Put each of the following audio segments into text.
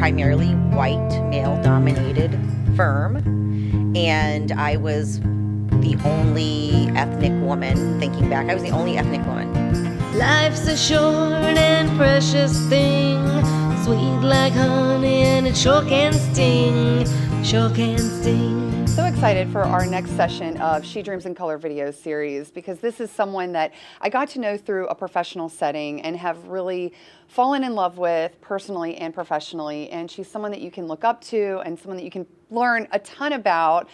primarily white, male-dominated firm, and I was the only ethnic woman. Thinking back, I was the only ethnic woman. Life's a short and precious thing, sweet like honey, and it sure can sting, sure can sting. So excited for our next session of She Dreams in Color video series, because this is someone that I got to know through a professional setting and have really fallen in love with personally and professionally. And she's someone that you can look up to and someone that you can learn a ton about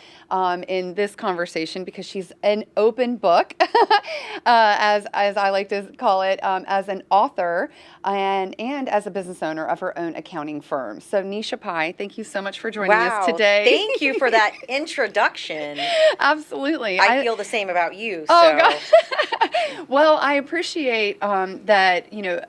in this conversation, because she's an open book, as I like to call it, as an author and as a business owner of her own accounting firm. So Nesha Pai, thank you so much for joining us today. Thank you for that introduction. Absolutely. I feel the same about you. Oh, so. God. Well, I appreciate that,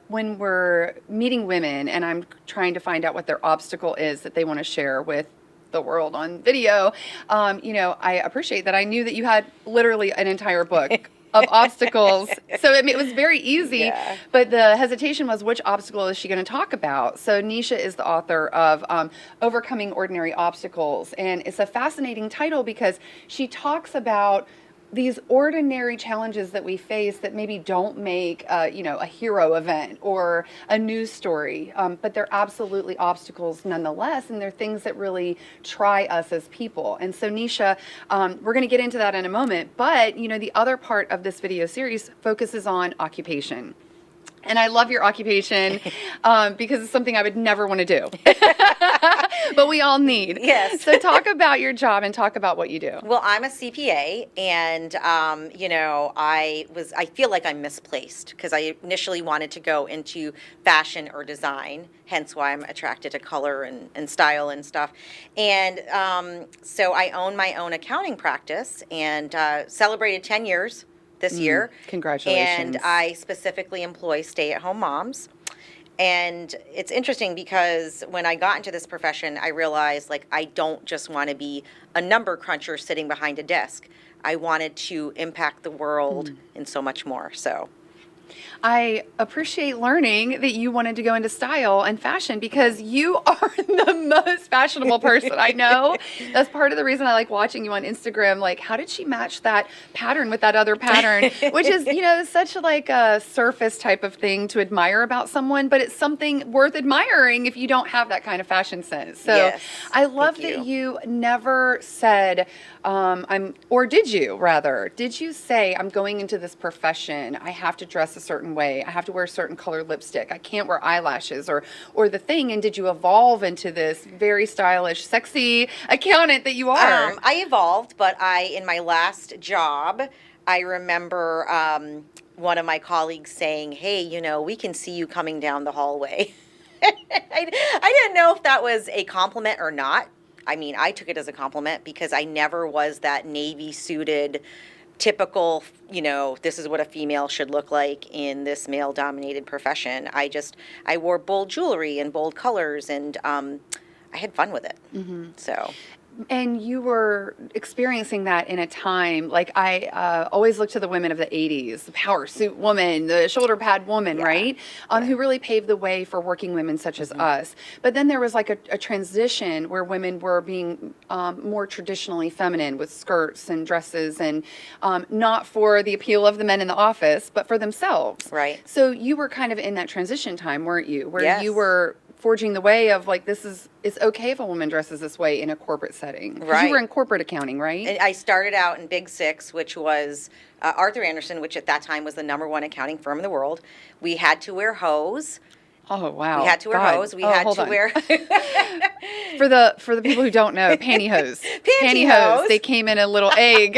when we're meeting women and I'm trying to find out what their obstacle is that they want to share with the world on video, I appreciate that I knew that you had literally an entire book of obstacles. So it was very easy, Yeah. But the hesitation was, which obstacle is she going to talk about? So Nesha is the author of Overcoming Ordinary Obstacles. And it's a fascinating title because she talks about these ordinary challenges that we face that maybe don't make, a hero event or a news story, but they're absolutely obstacles nonetheless, and they're things that really try us as people. And so, Nesha, we're going to get into that in a moment, but, the other part of this video series focuses on occupation. And I love your occupation because it's something I would never want to do, but we all need. Yes. So talk about your job and talk about what you do. Well, I'm a CPA, and I feel like I'm misplaced because I initially wanted to go into fashion or design, hence why I'm attracted to color and style and stuff. And so I own my own accounting practice and celebrated 10 years this year. Congratulations. And I specifically employ stay-at-home moms. And it's interesting because when I got into this profession, I realized I don't just want to be a number cruncher sitting behind a desk. I wanted to impact the world and so much more. So I appreciate learning that you wanted to go into style and fashion because you are the most fashionable person I know. That's part of the reason I like watching you on Instagram. Like, how did she match that pattern with that other pattern? Which is, such a surface type of thing to admire about someone, but it's something worth admiring if you don't have that kind of fashion sense. So yes, I love that you never said, did you say, I'm going into this profession, I have to dress a certain way, I have to wear a certain color lipstick, I can't wear eyelashes or the thing, and did you evolve into this very stylish, sexy accountant that you are? I evolved, but in my last job, I remember one of my colleagues saying, hey, we can see you coming down the hallway. I didn't know if that was a compliment or not. I mean, I took it as a compliment because I never was that navy suited, typical, this is what a female should look like in this male dominated profession. I wore bold jewelry and bold colors, and I had fun with it. Mm-hmm. So. And you were experiencing that in a time, like I always look to the women of the 80s, the power suit woman, the shoulder pad woman, right? Who really paved the way for working women such as us. But then there was like a transition where women were being more traditionally feminine with skirts and dresses and not for the appeal of the men in the office, but for themselves. Right. So you were kind of in that transition time, weren't you? Where yes. you were forging the way of it's okay if a woman dresses this way in a corporate setting. Right. You were in corporate accounting, right? And I started out in Big Six, which was Arthur Andersen, which at that time was the #1 accounting firm in the world. We had to wear hose. Oh, wow. We had to wear hose. We had to wear for the people who don't know, pantyhose. Pantyhose. They came in a little egg,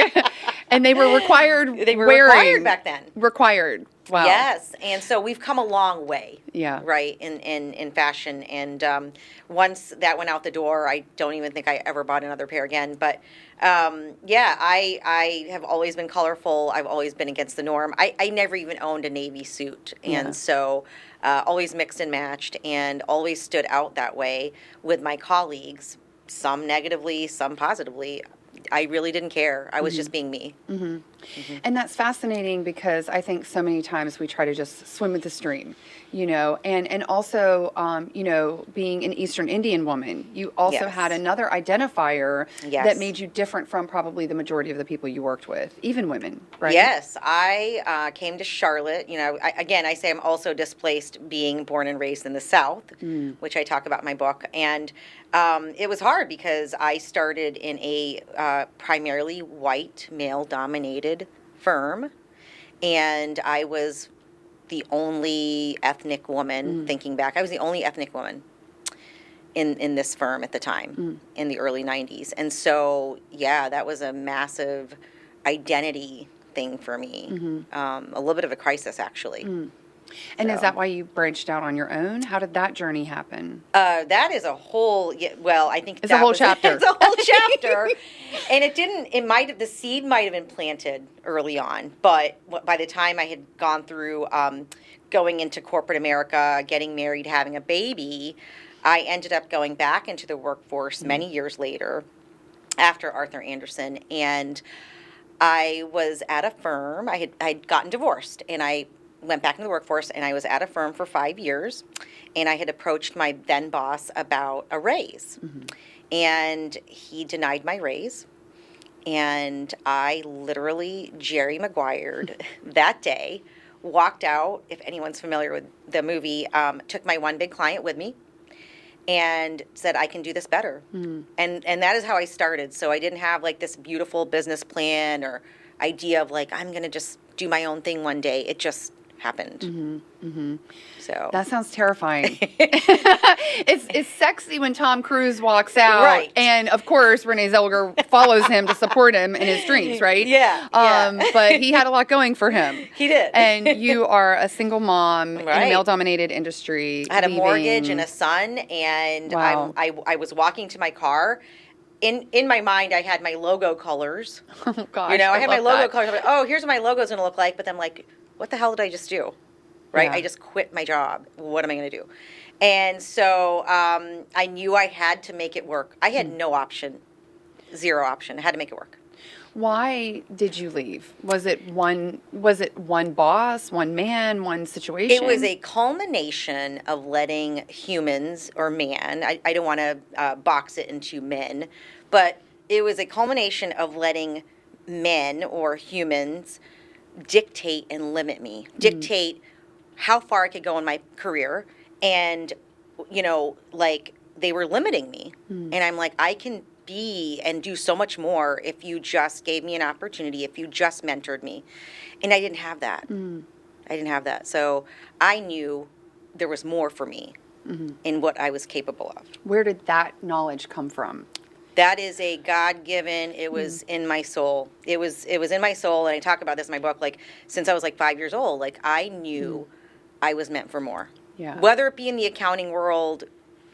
and they were required. They were wearing, required back then. Required. Wow. Yes, and so we've come a long way. Yeah. Right in fashion, and once that went out the door, I don't even think I ever bought another pair again. But I have always been colorful. I've always been against the norm. I never even owned a navy suit, and so always mixed and matched, and always stood out that way with my colleagues. Some negatively, some positively. I really didn't care. I was just being me. Mm-hmm. And that's fascinating because I think so many times we try to just swim with the stream, and also, being an Eastern Indian woman, you also Yes. had another identifier Yes. that made you different from probably the majority of the people you worked with, even women, right? Yes, I came to Charlotte. I say I'm also displaced, being born and raised in the South, which I talk about in my book. And it was hard because I started in a primarily white, male-dominated firm, and I was the only ethnic woman. Thinking back, I was the only ethnic woman in this firm at the time, in the early 90s. And so, yeah, that was a massive identity thing for me. A little bit of a crisis, actually. And is So. that why you branched out on your own? How did that journey happen? That is a whole, I think It's a whole chapter. It's a whole chapter. And the seed might have been planted early on, but by the time I had gone through going into corporate America, getting married, having a baby, I ended up going back into the workforce many years later after Arthur Andersen. And I was at a firm. I'd gotten divorced, and I went back into the workforce, and I was at a firm for 5 years, and I had approached my then boss about a raise, and he denied my raise, and I literally Jerry Maguired that day, walked out. If anyone's familiar with the movie, took my one big client with me, and said, I can do this better. And that is how I started. So I didn't have like this beautiful business plan or idea of like, I'm going to just do my own thing one day. It just happened. So That sounds terrifying. It's sexy when Tom Cruise walks out, Right. and of course Renee Zellweger follows him to support him in his dreams, right? Yeah. But he had a lot going for him. He did. And you are a single mom in a Right. male-dominated industry. I had a leaving- mortgage and a son, and Wow. I was walking to my car. In my mind, I had my logo colors. Oh gosh, I had my love logo that. colors. I'm like, oh, here's what my logo's going to look like. But then I'm like, what the hell did I just do? Right? Yeah. I just quit my job. What am I going to do? And so I knew I had to make it work. I had no option, zero option. I had to make it work. Why did you leave? Was it one boss, one man, one situation? It was a culmination of letting humans, or man, I don't want to box it into men, but it was a culmination of letting men or humans dictate and limit me, dictate how far I could go in my career. And, like they were limiting me. And I'm like, I can be and do so much more if you just gave me an opportunity, if you just mentored me. And I didn't have that. I didn't have that. So I knew there was more for me in what I was capable of. Where did that knowledge come from? That is a God-given, it was in my soul. It was in my soul, and I talk about this in my book, like, since I was, like, 5 years old. Like, I knew I was meant for more. Yeah. Whether it be in the accounting world,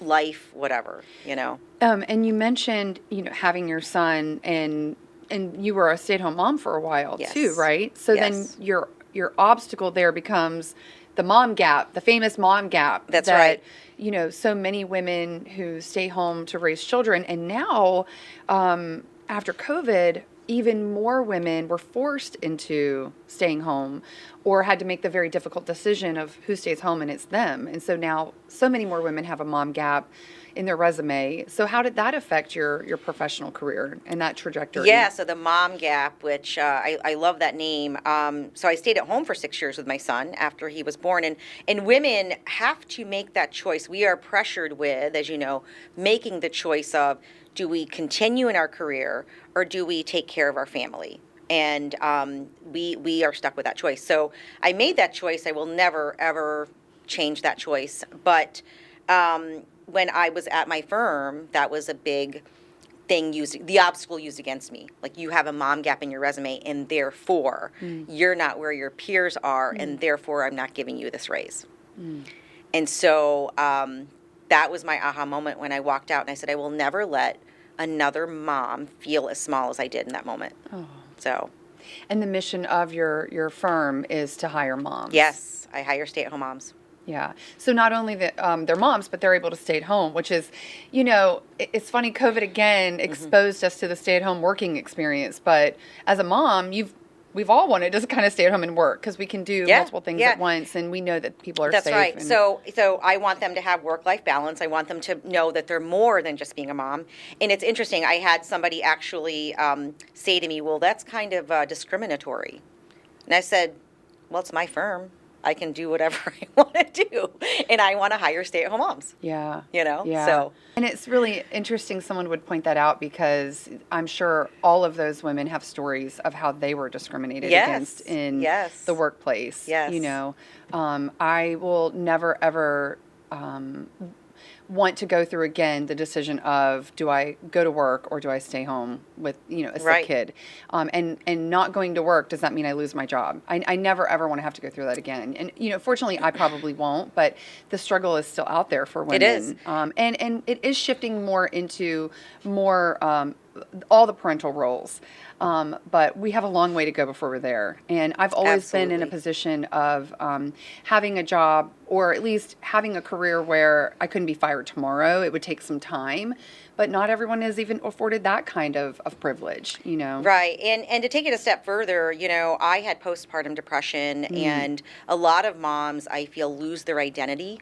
life, whatever, And you mentioned, having your son, and you were a stay-at-home mom for a while Yes. too, right? So Yes. then your obstacle there becomes the mom gap, the famous mom gap. That's that, right. So many women who stay home to raise children, and now after COVID, even more women were forced into staying home or had to make the very difficult decision of who stays home, and it's them. And so now so many more women have a mom gap in their resume. So how did that affect your professional career and that trajectory? Yeah, so the mom gap, which I love that name. So I stayed at home for 6 years with my son after he was born. And women have to make that choice. We are pressured with, as you know, making the choice of, do we continue in our career or do we take care of our family? And we are stuck with that choice. So I made that choice. I will never, ever change that choice. But when I was at my firm, that was a big thing the obstacle used against me. Like, you have a mom gap in your resume, and therefore you're not where your peers are, and therefore I'm not giving you this raise. And so that was my aha moment when I walked out, and I said, I will never let another mom feel as small as I did in that moment. Oh. So, And the mission of your firm is to hire moms. yes, I hire stay-at-home moms. Yeah. So not only that they're moms, but they're able to stay at home, which is, it's funny. COVID again exposed us to the stay-at-home working experience. But as a mom, you've we've all wanted to kind of stay at home and work because we can do Yeah, multiple things yeah. at once, and we know that people are That's safe. right. and- So I want them to have work-life balance. I want them to know that they're more than just being a mom. And it's interesting. I had somebody actually say to me, "Well, that's kind of discriminatory." And I said, "Well, it's my firm. I can do whatever I want to do, and I want to hire stay-at-home moms." Yeah. You know? Yeah. So- And it's really interesting someone would point that out because I'm sure all of those women have stories of how they were discriminated Yes. against in Yes. the workplace. Yes. You know, I will never, ever want to go through again the decision of do I go to work or do I stay home with, you know, a sick Right. kid? And not going to work, does that mean I lose my job? I never ever want to have to go through that again. And, you know, fortunately I probably won't, but the struggle is still out there for women. It is. And it is shifting more into more all the parental roles. But we have a long way to go before we're there. And I've always been in a Absolutely. position of having a job or at least having a career where I couldn't be fired tomorrow. It would take some time. But not everyone is even afforded that kind of privilege, you know? Right. And to take it a step further, you know, I had postpartum depression, and a lot of moms, I feel, lose their identity.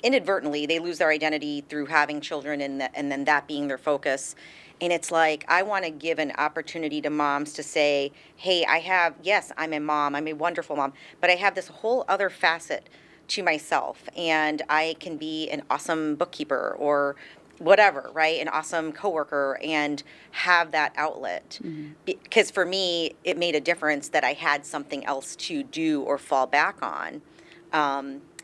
Inadvertently, they lose their identity through having children and then that being their focus. And it's like, I want to give an opportunity to moms to say, hey, yes, I'm a mom, I'm a wonderful mom, but I have this whole other facet to myself, and I can be an awesome bookkeeper or whatever, right? An awesome coworker, and have that outlet. Because for me, it made a difference that I had something else to do or fall back on,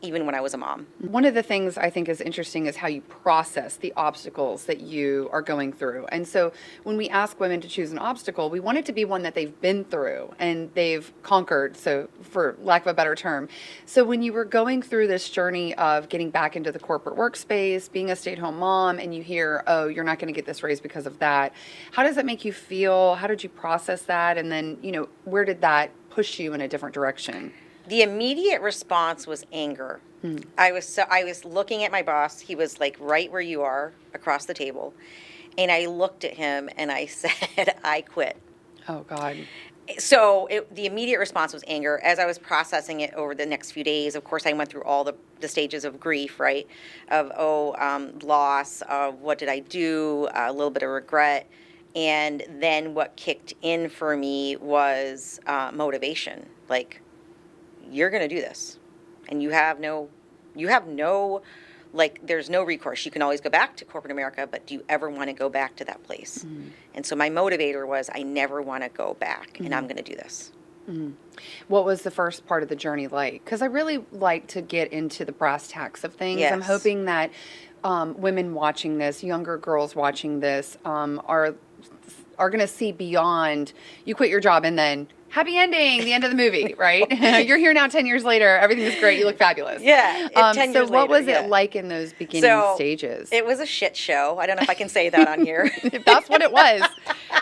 even when I was a mom. One of the things I think is interesting is how you process the obstacles that you are going through. And so when we ask women to choose an obstacle, we want it to be one that they've been through and they've conquered, so for lack of a better term. So when you were going through this journey of getting back into the corporate workspace, being a stay-at-home mom, and you hear, oh, you're not going to get this raise because of that, how does that make you feel? How did you process that? And then, you know, where did that push you in a different direction? The immediate response was anger. I was looking at my boss. He was like right where you are, across the table. And I looked at him and I said, I quit. Oh, God. So the immediate response was anger. As I was processing it over the next few days, of course, I went through all the stages of grief, right? Of, loss, what did I do, a little bit of regret. And then what kicked in for me was motivation. Like, you're going to do this. And you have no, like, there's no recourse. You can always go back to corporate America, but do you ever want to go back to that place? And so my motivator was, I never want to go back, and I'm going to do this. What was the first part of the journey like? Because I really like to get into the brass tacks of things. Yes. I'm hoping that women watching this, younger girls watching this, are going to see beyond you quit your job and then happy ending, the end of the movie, right? You're here now 10 years later. Everything is great. You look fabulous. Yeah. 10 so years what was later, it yeah. like in those beginning stages? It was a shit show. I don't know if I can say that on here. If that's what it was,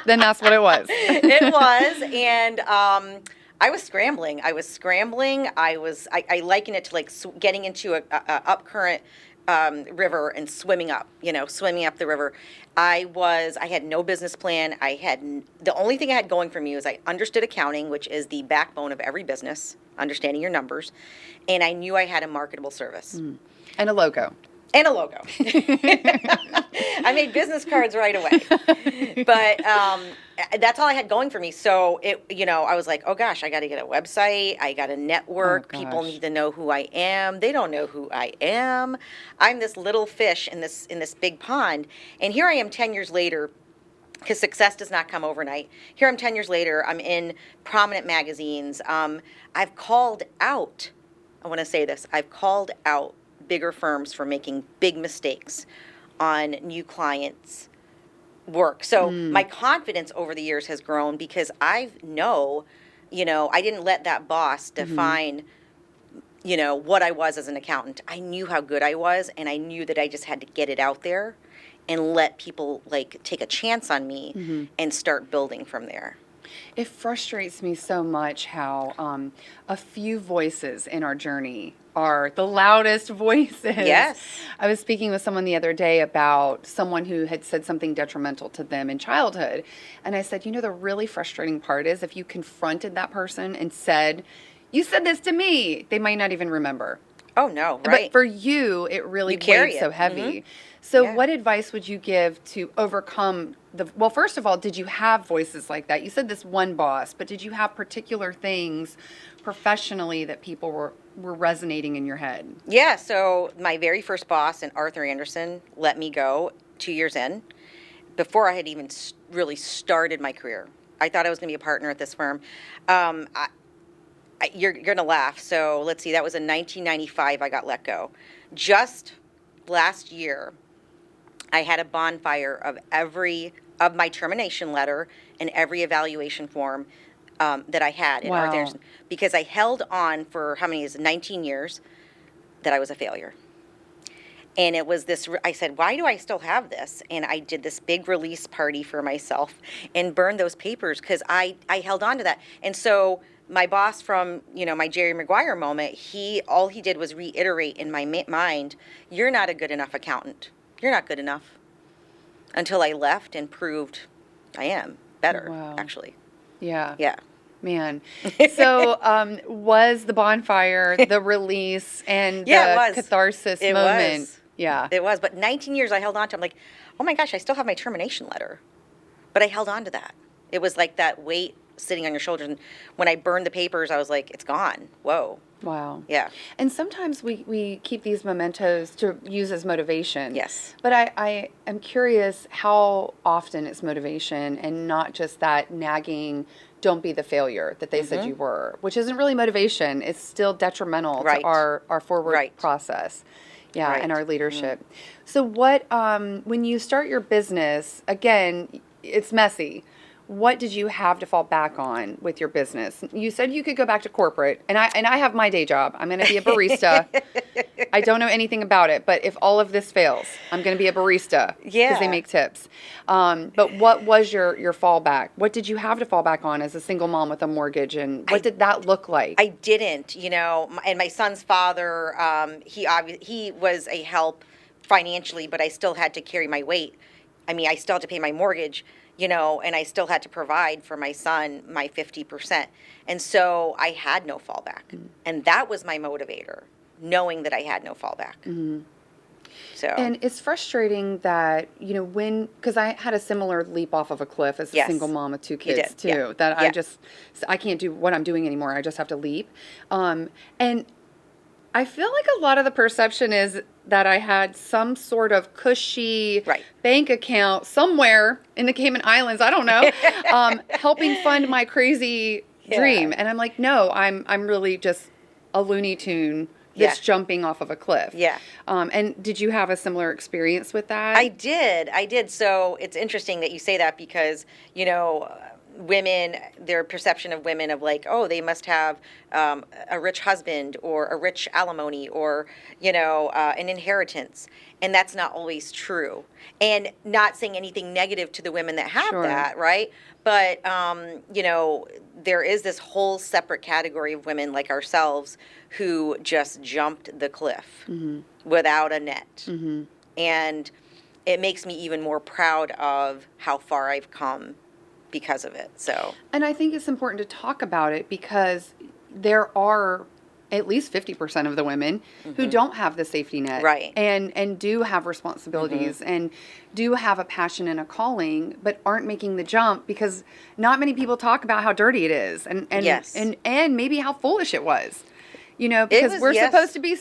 then that's what it was. It was. And I was scrambling. I liken it to like getting into a up current river and swimming up the river. I had no business plan. The only thing I had going for me was I understood accounting, which is the backbone of every business, understanding your numbers. And I knew I had a marketable service. And a logo. And a logo. I made business cards right away. But that's all I had going for me. So I was like, oh gosh, I got to get a website. I got to network. Oh, People gosh. need to know who I am. They don't know who I am. I'm this little fish in this big pond. And here I am 10 years later, because success does not come overnight. Here I'm 10 years later. I'm in prominent magazines. I've called out, I want to say this, I've called out bigger firms for making big mistakes on new clients' work. So my confidence over the years has grown because I didn't let that boss define, what I was as an accountant. I knew how good I was, and I knew that I just had to get it out there and let people like take a chance on me and start building from there. It frustrates me so much how a few voices in our journey are the loudest voices. Yes. I was speaking with someone the other day about someone who had said something detrimental to them in childhood. And I said, the really frustrating part is if you confronted that person and said, "You said this to me," they might not even remember. Oh, no, right. But for you, it really You carry weighed so it. heavy. So Yeah. what advice would you give to overcome well, first of all, did you have voices like that? You said this one boss, but did you have particular things professionally that people were resonating in your head? Yeah, so my very first boss, and Arthur Anderson, let me go 2 years in, before I had even really started my career. I thought I was going to be a partner at this firm. You're going to laugh. So let's see, that was in 1995 I got let go. Just last year, I had a bonfire of my termination letter and every evaluation form that I had in Arthur Wow. Anderson, because I held on for how many years? 19 years that I was a failure. And it was this, I said, why do I still have this? And I did this big release party for myself and burned those papers because I held on to that. And so my boss from, my Jerry Maguire moment, all he did was reiterate in my mind, "You're not a good enough accountant. You're not good enough." Until I left and proved I am better, Wow. actually. Yeah. Yeah. Man. So was the bonfire, the release, and Yeah, it the was. catharsis It moment? was. Yeah. It was. But 19 years I held on to. I'm like, oh my gosh, I still have my termination letter. But I held on to that. It was like that weight sitting on your shoulders. And when I burned the papers, I was like, it's gone. Whoa. Wow. Yeah. And sometimes we keep these mementos to use as motivation. Yes. But I am curious how often it's motivation and not just that nagging, "Don't be the failure" that they said you were, which isn't really motivation. It's still detrimental Right. to our forward Right. process. Yeah, Right. and our leadership. So what, when you start your business, again, it's messy. What did you have to fall back on with your business? You said you could go back to corporate, and I have my day job. I'm going to be a barista. I don't know anything about it, but if all of this fails, I'm going to be a barista because Yeah. they make tips. But what was your fallback? What did you have to fall back on as a single mom with a mortgage, and what did that look like? I didn't, and my son's father, he was a help financially, but I still had to carry my weight. I mean, I still had to pay my mortgage, and I still had to provide for my son my 50%. And so I had no fallback. And that was my motivator, knowing that I had no fallback. So And it's frustrating that, because I had a similar leap off of a cliff as a Yes. single mom with two You kids did, too, yeah. that Yeah. I can't do what I'm doing anymore. I just have to leap. And I feel like a lot of the perception is that I had some sort of cushy Right. bank account somewhere in the Cayman Islands, I don't know, helping fund my crazy dream. And I'm like, no, I'm really just a Looney Tune that's Yeah. jumping off of a cliff. Yeah. And did you have a similar experience with that? I did. So it's interesting that you say that because, women, their perception of women of like, oh, they must have a rich husband or a rich alimony or, an inheritance. And that's not always true. And not saying anything negative to the women that have Sure. that, right? But, there is this whole separate category of women like ourselves who just jumped the cliff without a net. And it makes me even more proud of how far I've come because of it. So, And I think it's important to talk about it because there are at least 50% of the women who don't have the safety net. Right. And do have responsibilities and do have a passion and a calling, but aren't making the jump because not many people talk about how dirty it is and Yes. and maybe how foolish it was. Because was- we're yes. supposed to be,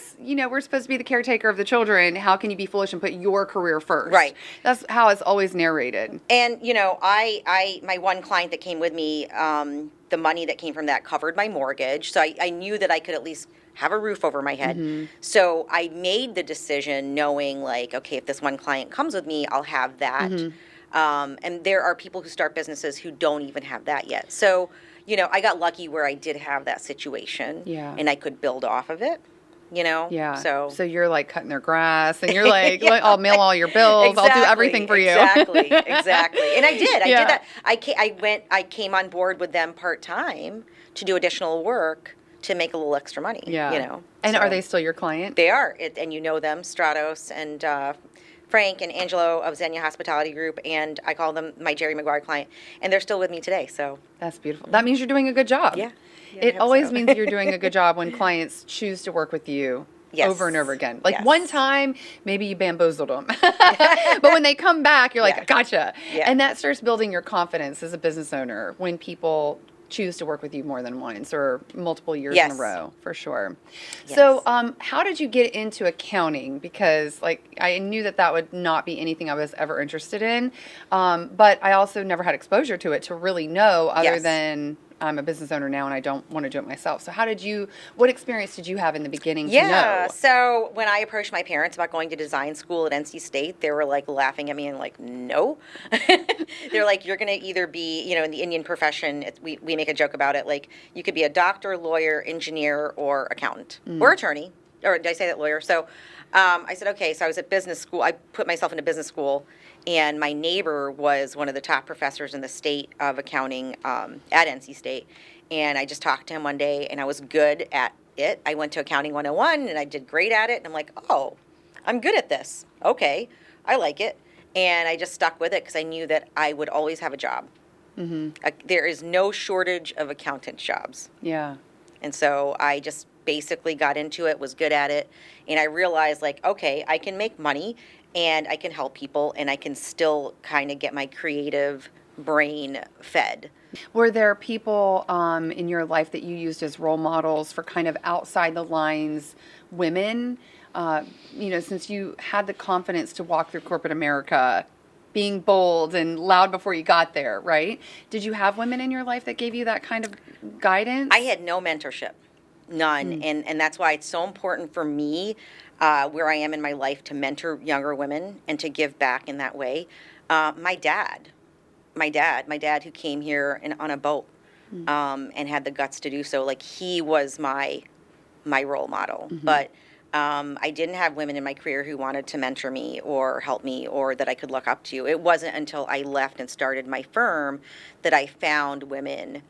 we're supposed to be the caretaker of the children. How can you be foolish and put your career first? Right. That's how it's always narrated. and my one client that came with me, the money that came from that covered my mortgage. So I knew that I could at least have a roof over my head. So I made the decision knowing like, okay, if this one client comes with me, I'll have that. And there are people who start businesses who don't even have that yet. So, I got lucky where I did have that situation Yeah. and I could build off of it. you know? Yeah. So you're like cutting their grass, and you're like, I'll mail all your bills. I'll do everything for you. Exactly. And I did. I Yeah. did that. I came on board with them part-time to do additional work to make a little extra money, Yeah. you know? And So are they still your client? They are. And you know them, Stratos and Frank and Angelo of Xenia Hospitality Group, and I call them my Jerry Maguire client, and they're still with me today, so. That's beautiful. That means you're doing a good job. Yeah. I It hope always so. means you're doing a good job when clients choose to work with you Yes. over and over again. Like Yes. one time, maybe you bamboozled them. But when they come back, you're like, Yeah. gotcha. Yeah. And that starts building your confidence as a business owner when people choose to work with you more than once or multiple years in a Yes. row, for sure. Yes. So how did you get into accounting? Because like I knew that would not be anything I was ever interested in, but I also never had exposure to it to really know other Yes. than I'm a business owner now and I don't want to do it myself. So what experience did you have in the beginning to Yeah, know? so when I approached my parents about going to design school at NC State, they were like laughing at me and like, no. They're like, you're going to either be, you know, in the Indian profession, we make a joke about it, like you could be a doctor, lawyer, engineer, or accountant, or attorney, or did I say that lawyer? So I said, okay, so I was at business school. I put myself into business school, and my neighbor was one of the top professors in the state of accounting at NC State. And I just talked to him one day, and I was good at it. I went to Accounting 101, and I did great at it. And I'm like, oh, I'm good at this. Okay, I like it. And I just stuck with it because I knew that I would always have a job. There is no shortage of accountant jobs. Yeah. And so I just basically got into it, was good at it, and I realized, like, okay, I can make money, and I can help people, and I can still kind of get my creative brain fed. Were there people in your life that you used as role models for kind of outside the lines women? You know, since you had the confidence to walk through corporate America, being bold and loud before you got there, right? Did you have women in your life that gave you that kind of guidance? I had no mentorship, none, and that's why it's so important for me, where I am in my life, to mentor younger women and to give back in that way. My dad who came here on a boat and had the guts to do so, like, he was my role model. But I didn't have women in my career who wanted to mentor me or help me or that I could look up to. It wasn't until I left and started my firm that I found women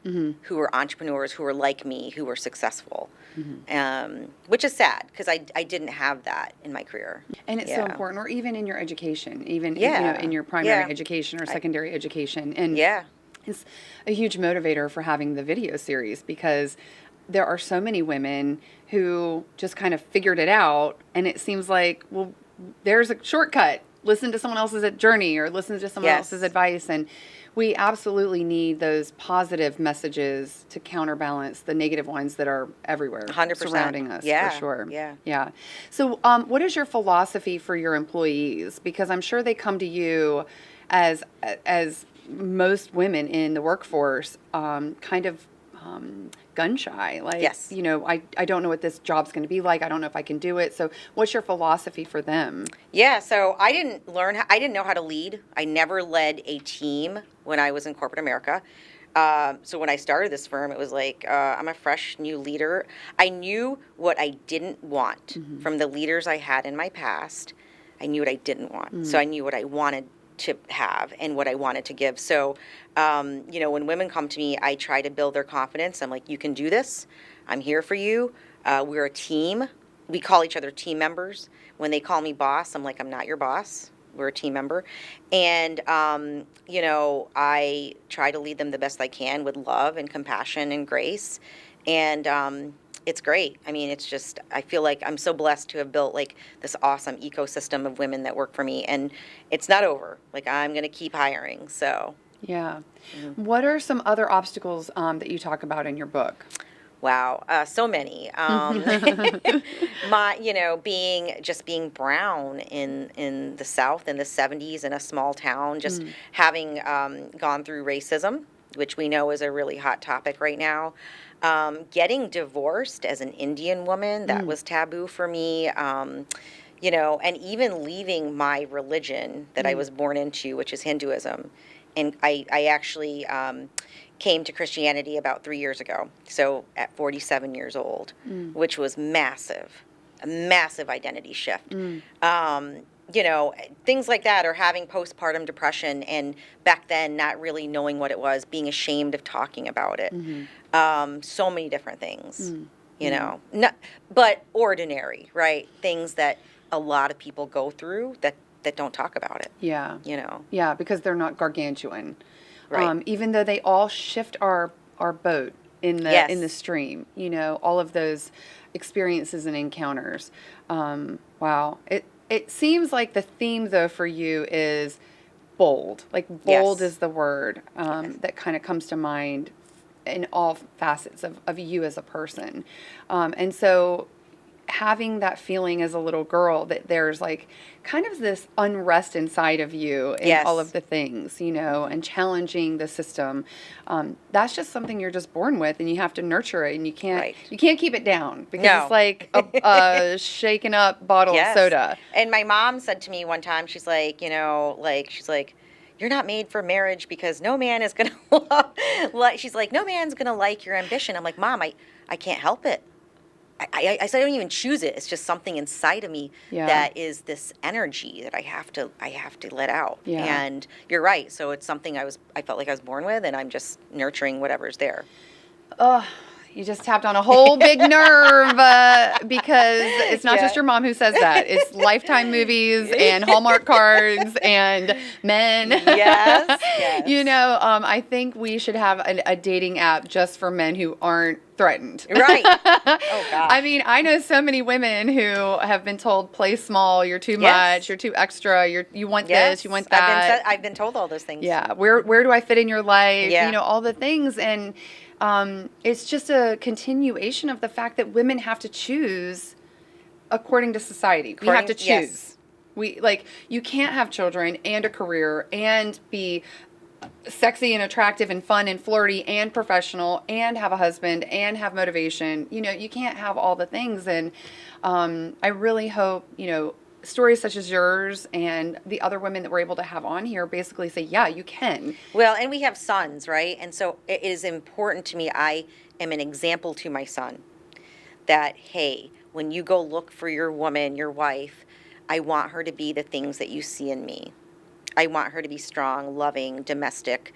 who were entrepreneurs, who were like me, who were successful, which is sad because I didn't have that in my career. And it's so important, or even in your education, even Yeah. in your primary Yeah. education or secondary education. And Yeah. it's a huge motivator for having the video series because there are so many women who just kind of figured it out, and it seems like, well, there's a shortcut. Listen to someone else's journey or listen to someone else's advice. And we absolutely need those positive messages to counterbalance the negative ones that are everywhere 100%. surrounding us, Yeah. for sure. Yeah. Yeah. So what is your philosophy for your employees? Because I'm sure they come to you as most women in the workforce, kind of gun shy. Like, Yes. you know, I don't know what this job's going to be like. I don't know if I can do it. So what's your philosophy for them? Yeah, so I didn't know how to lead. I never led a team when I was in corporate America. So when I started this firm, it was like, I'm a fresh new leader. I knew what I didn't want from the leaders I had in my past. I knew what I didn't want. So I knew what I wanted to have and what I wanted to give. So, you know, when women come to me, I try to build their confidence. I'm like, you can do this. I'm here for you. We're a team. We call each other team members. When they call me boss, I'm like, I'm not your boss. We're a team member. And, you know, I try to lead them the best I can with love and compassion and grace. And it's great. I mean, it's just, I feel like I'm so blessed to have built like this awesome ecosystem of women that work for me. And it's not over. Like, I'm going to keep hiring. So. Yeah. What are some other obstacles that you talk about in your book? Wow, so many. You know, being brown in the South in the 70s in a small town, just having gone through racism, which we know is a really hot topic right now. Getting divorced as an Indian woman, that was taboo for me. You know, and even leaving my religion that I was born into, which is Hinduism. And I actually came to Christianity about 3 years ago, so at 47 years old, which was massive. a massive identity shift. You know, things like that, or having postpartum depression, and back then not really knowing what it was, being ashamed of talking about it. So many different things, you know, but ordinary, right? Things that a lot of people go through that don't talk about it. Yeah. You know? Yeah, because they're not gargantuan. Right. Even though they all shift our boat in the stream, you know, all of those experiences and encounters. Wow. It seems like the theme, though, for you is bold. Like, bold is the word that kind of comes to mind in all facets of you as a person. And so having that feeling as a little girl that there's like kind of this unrest inside of you in all of the things, you know, and challenging the system, that's just something you're just born with, and you have to nurture it, and you can't keep it down, because it's like a shaken up bottle of soda. And my mom said to me one time, she's like, you know, like, she's like, you're not made for marriage because no man is going to she's like, no man's going to like your ambition. I'm like, Mom, I can't help it. I said I don't even choose it. It's just something inside of me that is this energy that I have to let out. Yeah. And you're right. So it's something I felt like I was born with, and I'm just nurturing whatever's there. Oh, you just tapped on a whole big nerve, because it's not just your mom who says that. It's Lifetime movies and Hallmark cards and men. Yes. You know, I think we should have a dating app just for men who aren't threatened. Right. Oh, gosh. I mean, I know so many women who have been told, play small, you're too much, you're too extra, you want this, you want that. I've been told all those things. Yeah. Where do I fit in your life? Yeah. You know, all the things. And it's just a continuation of the fact that women have to choose according to society. We have to choose. Yes. You can't have children and a career and be sexy and attractive and fun and flirty and professional and have a husband and have motivation. You know, you can't have all the things. And I really hope, you know, stories such as yours and the other women that we're able to have on here basically say, yeah, you can. Well, and we have sons, right? And so it is important to me. I am an example to my son that, hey, when you go look for your woman, your wife, I want her to be the things that you see in me. I want her to be strong, loving, domestic.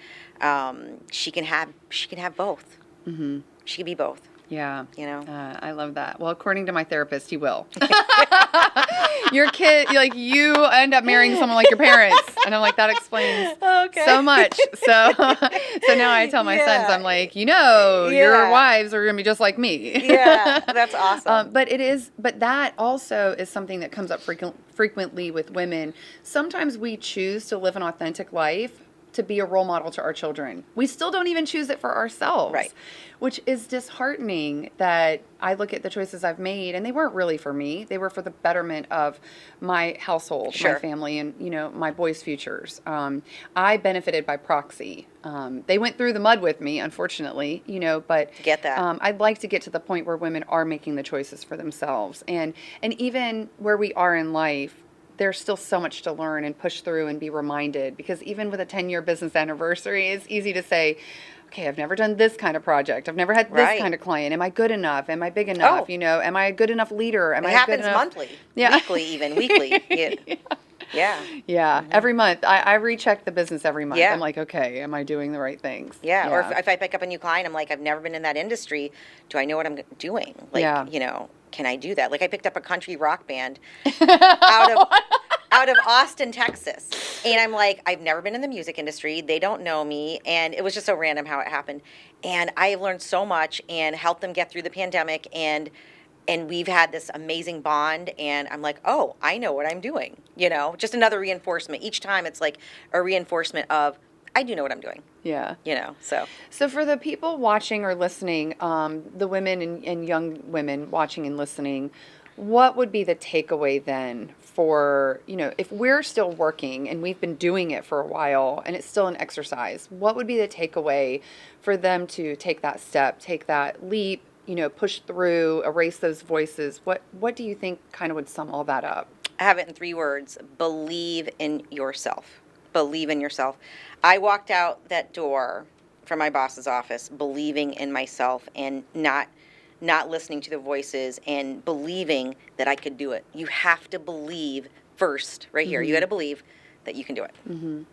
She can have both. Mm-hmm. She can be both. Yeah. You know? I love that. Well, according to my therapist, he will. Your kid, like, you end up marrying someone like your parents. And I'm like, that explains so much. So now I tell my sons, I'm like, you know, your wives are going to be just like me. Yeah, that's awesome. But that also is something that comes up frequently with women. Sometimes we choose to live an authentic life to be a role model to our children. We still don't even choose it for ourselves. Right. Which is disheartening that I look at the choices I've made, and they weren't really for me. They were for the betterment of my household, my family, and, you know, my boys' futures. I benefited by proxy. They went through the mud with me, unfortunately, you know, but get that. I'd like to get to the point where women are making the choices for themselves. And even where we are in life, there's still so much to learn and push through and be reminded, because even with a 10-year business anniversary, it's easy to say, okay, I've never done this kind of project. I've never had this kind of client. Am I good enough? Am I big enough? You know, am I a good enough leader? Am I happens good enough? Monthly, weekly, even weekly. Yeah. Mm-hmm. Every month. I recheck the business every month. Yeah. I'm like, okay, am I doing the right things? Yeah. Or if I pick up a new client, I'm like, I've never been in that industry. Do I know what I'm doing? Like, you know, can I do that? Like, I picked up a country rock band out of Austin, Texas. And I'm like, I've never been in the music industry. They don't know me. And it was just so random how it happened. And I learned so much and helped them get through the pandemic. And we've had this amazing bond. And I'm like, oh, I know what I'm doing. You know, just another reinforcement. Each time it's like a reinforcement of, I do know what I'm doing. Yeah. You know, so. So for the people watching or listening, the women and young women watching and listening, what would be the takeaway then for, you know, if we're still working and we've been doing it for a while and it's still an exercise, what would be the takeaway for them to take that step, take that leap, you know, push through, erase those voices? What do you think kind of would sum all that up? I have it in 3 words. Believe in yourself. Believe in yourself. I walked out that door from my boss's office believing in myself and not not listening to the voices and believing that I could do it. You have to believe first, right here. You got to believe that you can do it.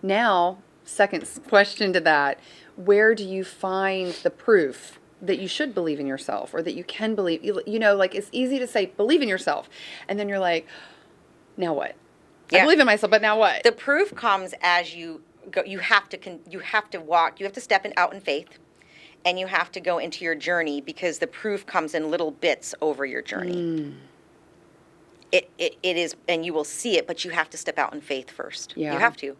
Now, second question to that, where do you find the proof that you should believe in yourself, or that you can believe, you know, like it's easy to say, believe in yourself. And then you're like, now what? I believe in myself, but now what? The proof comes as you go. You have to walk, you have to step out in faith, and you have to go into your journey, because the proof comes in little bits over your journey. It is, and you will see it, but you have to step out in faith first. Yeah. You have to.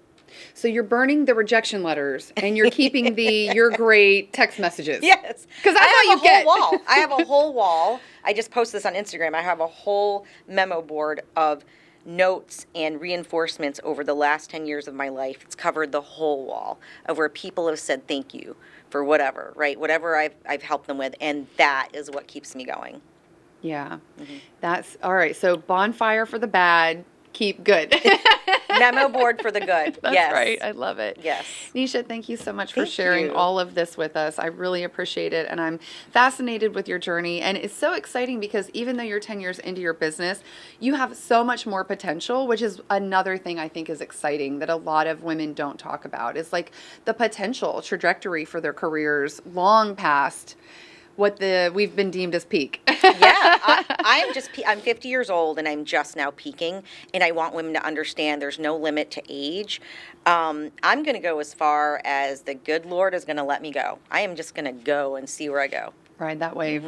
So you're burning the rejection letters, and you're keeping the "you're great" text messages. Yes, because that's all you get. Wall. I have a whole wall. I just posted this on Instagram. I have a whole memo board of notes and reinforcements over the last 10 years of my life. It's covered the whole wall of where people have said thank you for whatever, right? Whatever I've helped them with, and that is what keeps me going. Yeah, that's all right. So bonfire for the bad, keep good. Memo board for the good. That's yes. right. I love it. Yes. Nesha, thank you so much for Thank sharing you. all of this with us. I really appreciate it. And I'm fascinated with your journey. And it's so exciting because even though you're 10 years into your business, you have so much more potential, which is another thing I think is exciting that a lot of women don't talk about. It's like the potential trajectory for their careers long past what we've been deemed as peak. I'm 50 years old, and I'm just now peaking, and I want women to understand there's no limit to age. I'm going to go as far as the good Lord is going to let me go. I am just going to go and see where I go. Ride that wave.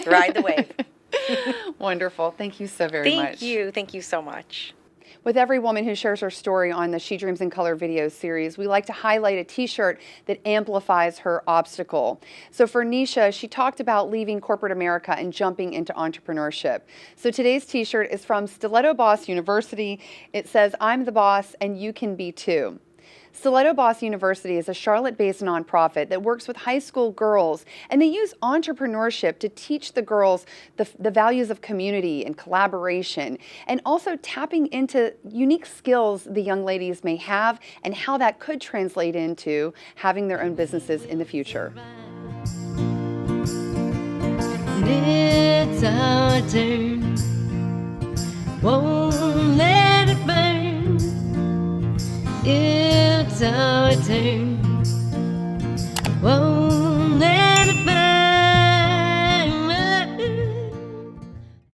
Ride the wave. Wonderful. Thank you so very much. Thank you. Thank you so much. With every woman who shares her story on the She Dreams in Color video series, we like to highlight a t-shirt that amplifies her obstacle. So for Nesha, she talked about leaving corporate America and jumping into entrepreneurship. So today's t-shirt is from Stiletto Boss University. It says, "I'm the boss and you can be too." Stiletto Boss University is a Charlotte-based nonprofit that works with high school girls, and they use entrepreneurship to teach the girls the values of community and collaboration, and also tapping into unique skills the young ladies may have and how that could translate into having their own businesses in the future. It's our turn. Won't let it burn. It's our turn. Whoa.